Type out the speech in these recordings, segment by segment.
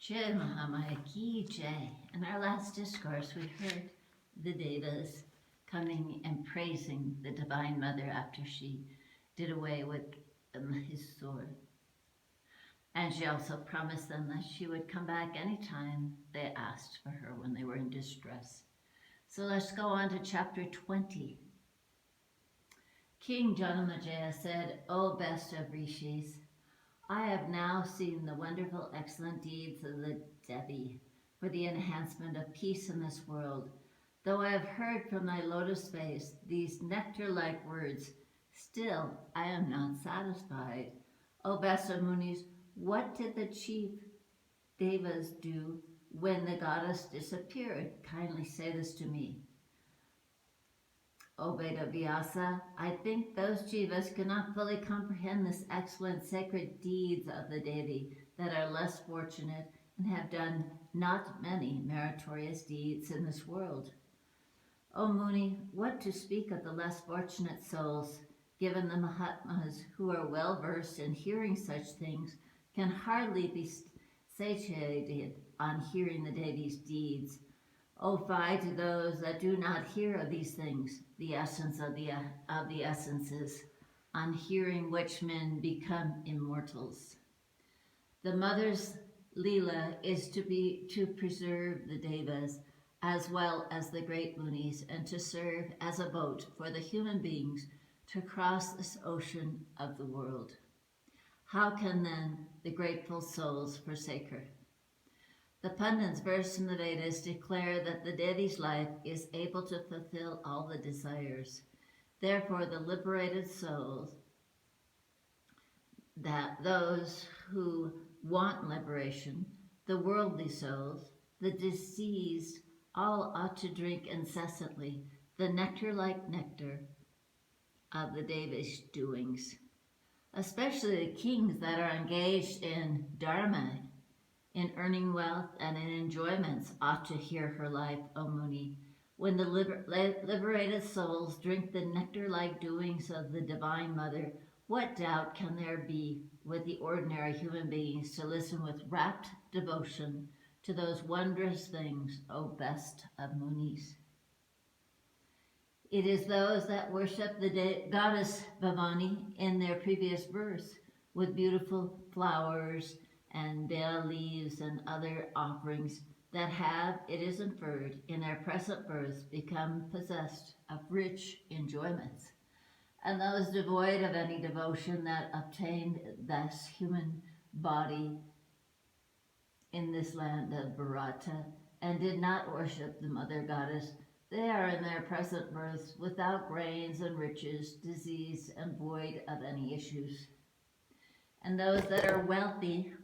Jai Mahamaya Ki Jai. In our last discourse, we heard the Devas coming and praising the Divine Mother after she did away with his sword. And she also promised them that she would come back anytime they asked for her when they were in distress. So let's go on to chapter 20. King Janamajaya said, "O best of rishis, I have now seen the wonderful, excellent deeds of the Devi for the enhancement of peace in this world. Though I have heard from thy lotus face these nectar-like words, still I am not satisfied. O best of Munis, what did the chief Devas do when the goddess disappeared? Kindly say this to me. O Veda Vyasa, I think those jivas cannot fully comprehend this excellent sacred deeds of the Devi that are less fortunate and have done not many meritorious deeds in this world. O Muni, what to speak of the less fortunate souls, given the Mahatmas who are well versed in hearing such things can hardly be satiated on hearing the Devi's deeds. O fie to those that do not hear of these things, the essence of the essences, on hearing which men become immortals. The mother's Leela is to preserve the Devas as well as the great Munis, and to serve as a boat for the human beings to cross this ocean of the world. How can then the grateful souls forsake her? The pundits versed in the Vedas declare that the Devi's life is able to fulfill all the desires. Therefore, the liberated souls, that those who want liberation, the worldly souls, the diseased, all ought to drink incessantly the nectar-like nectar of the Devi's doings. Especially the kings that are engaged in dharma, in earning wealth and in enjoyments, ought to hear her life, O Muni. When the liberated souls drink the nectar-like doings of the Divine Mother, what doubt can there be with the ordinary human beings to listen with rapt devotion to those wondrous things, O best of Munis? It is those that worship the goddess Bhavani in their previous verse with beautiful flowers and bell leaves and other offerings that have, it is inferred, in their present births become possessed of rich enjoyments. And those devoid of any devotion that obtained this human body in this land of Bharata and did not worship the mother goddess, they are in their present births without grains and riches, diseased and void of any issues. And those that are wealthy,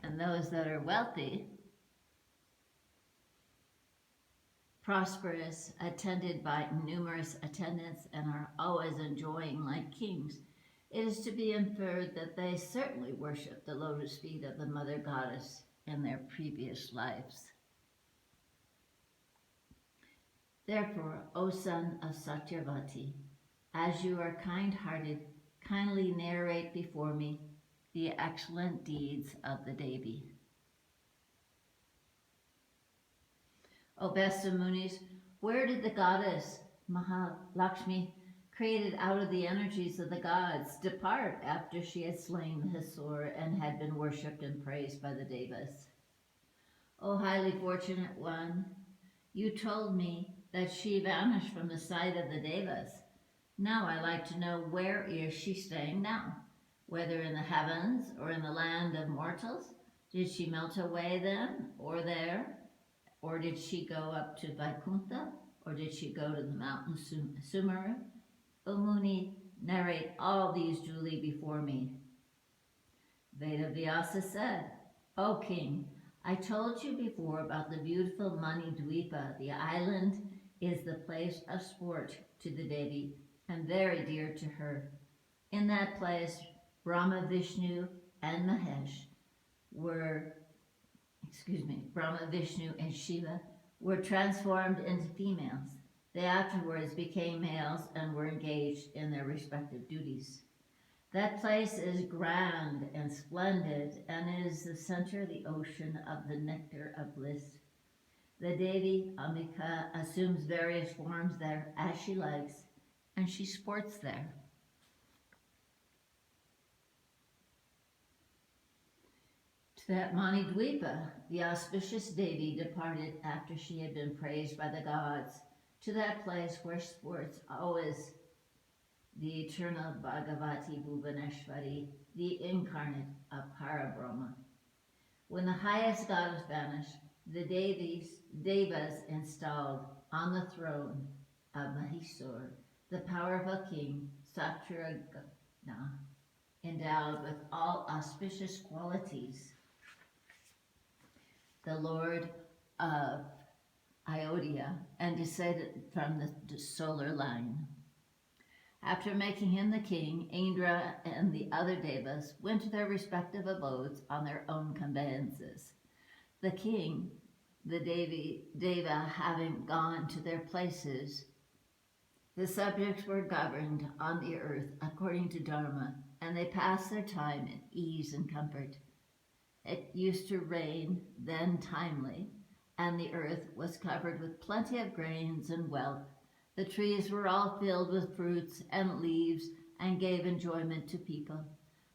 and those that are wealthy, prosperous, attended by numerous attendants, and are always enjoying like kings, it is to be inferred that they certainly worship the lotus feet of the mother goddess in their previous lives. Therefore, O son of Satyavati, as you are kind-hearted, kindly narrate before me the excellent deeds of the Devi. O best of Munis, where did the goddess Mahalakshmi, created out of the energies of the gods, depart after she had slain the Hisur and had been worshipped and praised by the Devas? O highly fortunate one, you told me that she vanished from the sight of the Devas. Now I like to know, where is she staying now? Whether in the heavens or in the land of mortals? Did she melt away then or there? Or did she go up to Vaikuntha? Or did she go to the mountain Sumera? O Muni, narrate all these duly before me. Veda Vyasa said, O king, I told you before about the beautiful Mani Dvipa. The island is the place of sport to the Devi and very dear to her. In that place, Brahma, Vishnu, and Mahesh Brahma, Vishnu, and Shiva were transformed into females. They afterwards became males and were engaged in their respective duties. That place is grand and splendid and is the center of the ocean of the nectar of bliss. The Devi Ambika assumes various forms there as she likes, and she sports there. To that Manidvipa, the auspicious Devi departed after she had been praised by the gods, to that place where sports always the eternal Bhagavati Bhuvaneshwari, the incarnate of Parabrahma. When the highest goddess vanished, the Devas installed on the throne of Mahishur the powerful king Satyagna, endowed with all auspicious qualities, the lord of Ayodhya, and descended from the solar line. After making him the king, Indra and the other Devas went to their respective abodes on their own conveyances. The king, the Deva having gone to their places, the subjects were governed on the earth according to Dharma, and they passed their time in ease and comfort. It used to rain then timely, and the earth was covered with plenty of grains and wealth. The trees were all filled with fruits and leaves and gave enjoyment to people.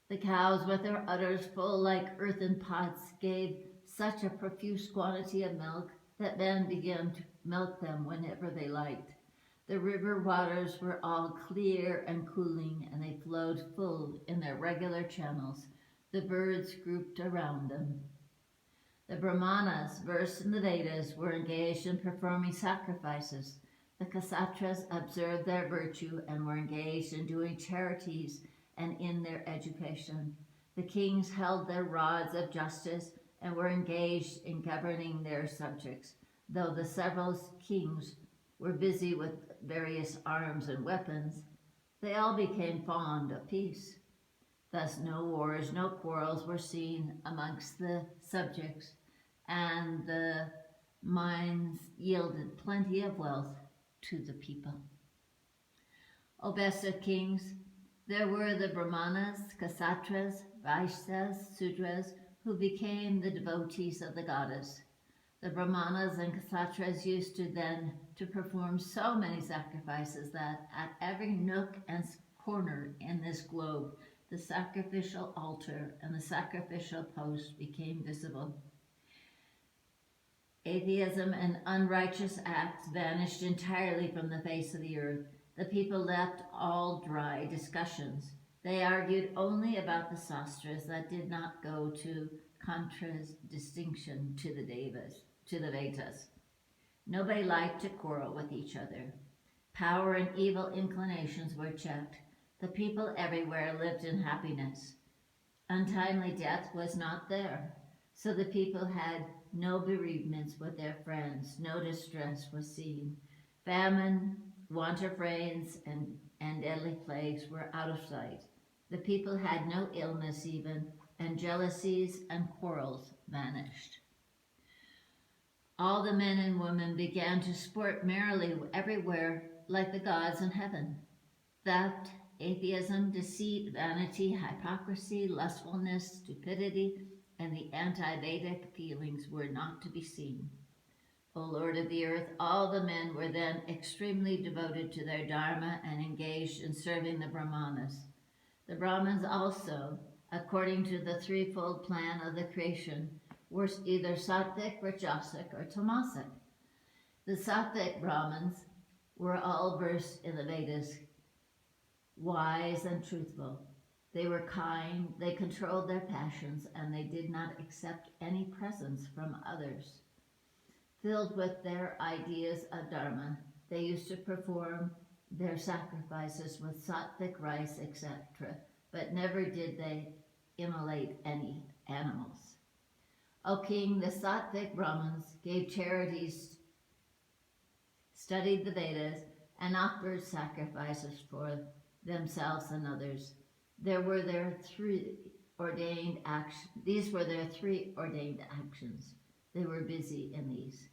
The cows with their udders full like earthen pots gave such a profuse quantity of milk that men began to milk them whenever they liked. The river waters were all clear and cooling, and they flowed full in their regular channels. The birds grouped around them. The Brahmanas, versed in the Vedas, were engaged in performing sacrifices. The Ksatras observed their virtue and were engaged in doing charities and in their education. The kings held their rods of justice and were engaged in governing their subjects. Though the several kings were busy with various arms and weapons, they all became fond of peace. Thus no wars, no quarrels were seen amongst the subjects, and the mines yielded plenty of wealth to the people. O best of kings, there were the Brahmanas, Ksatras, Vaishyas, Sudras, who became the devotees of the goddess. The Brahmanas and Ksatras used to then to perform so many sacrifices that at every nook and corner in this globe, the sacrificial altar and the sacrificial post became visible. Atheism and unrighteous acts vanished entirely from the face of the earth. The people left all dry discussions. They argued only about the sastras that did not go to contradistinction to the Vedas. Nobody liked to quarrel with each other. Power and evil inclinations were checked. The people everywhere lived in happiness. Untimely death was not there, so the people had no bereavements with their friends, no distress was seen. Famine, want of rains, and deadly plagues were out of sight. The people had no illness even, and jealousies and quarrels vanished. All the men and women began to sport merrily everywhere like the gods in heaven. Theft, atheism, deceit, vanity, hypocrisy, lustfulness, stupidity, and the anti-Vedic feelings were not to be seen. O Lord of the earth, all the men were then extremely devoted to their dharma and engaged in serving the Brahmanas. The Brahmins also, according to the threefold plan of the creation, were either sattvic, rajasic, or tamasic. The sattvic Brahmins were all versed in the Vedas, wise and truthful. They were kind, they controlled their passions, and they did not accept any presents from others. Filled with their ideas of dharma, they used to perform their sacrifices with sattvic rice, etc., but never did they immolate any animals. O king, the sattvic Brahmins gave charities, studied the Vedas, and offered sacrifices for themselves and others. These were their three ordained actions. They were busy in these.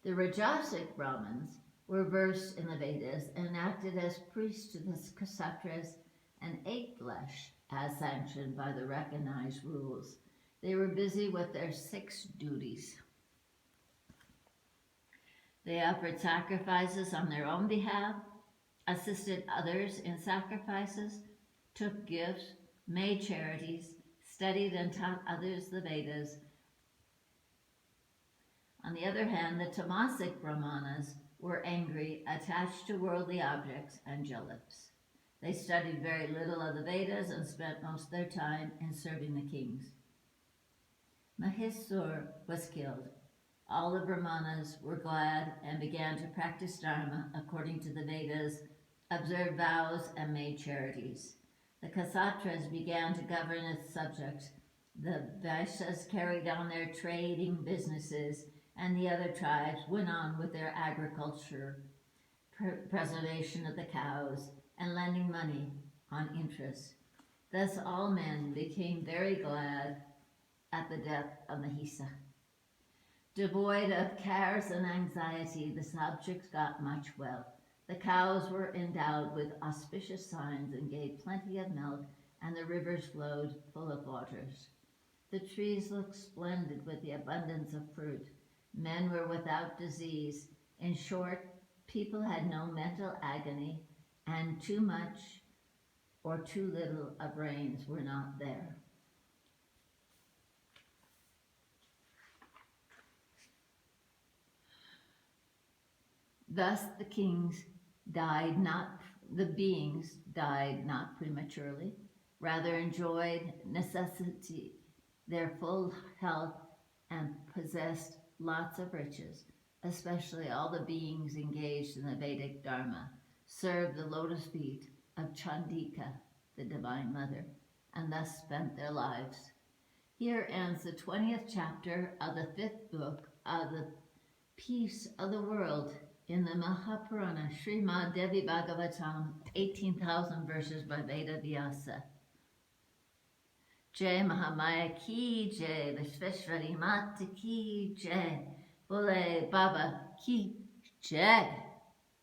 The Rajasic Brahmins were versed in the Vedas and acted as priests to the Ksatras and ate flesh as sanctioned by the recognized rules. They were busy with their 6 duties. They offered sacrifices on their own behalf, assisted others in sacrifices, took gifts, made charities, studied and taught others the Vedas. On the other hand, the Tamasic Brahmanas were angry, attached to worldly objects, and jealous. They studied very little of the Vedas and spent most of their time in serving the kings. Mahishasura was killed. All the Brahmanas were glad and began to practice Dharma according to the Vedas, observed vows, and made charities. The Ksatras began to govern its subjects. The Vaisyas carried on their trading businesses, and the other tribes went on with their agriculture, preservation of the cows, and lending money on interest. Thus all men became very glad at the death of Mahisa. Devoid of cares and anxiety, the subjects got much wealth. The cows were endowed with auspicious signs and gave plenty of milk, and the rivers flowed full of waters. The trees looked splendid with the abundance of fruit. Men were without disease. In short, people had no mental agony, and too much or too little of rains were not there. Thus the beings died not prematurely, rather enjoyed necessity, their full health, and possessed lots of riches. Especially all the beings engaged in the Vedic Dharma served the lotus feet of Chandika, the Divine Mother, and thus spent their lives. Here ends the 20th chapter of the 5th book of the Peace of the World in the Mahapurana, Srimad Devi Bhagavatam, 18,000 verses by Veda Vyasa. Jai Mahamaya ki jai, Vishveshwari Mata ki jai, Bole Baba ki jai.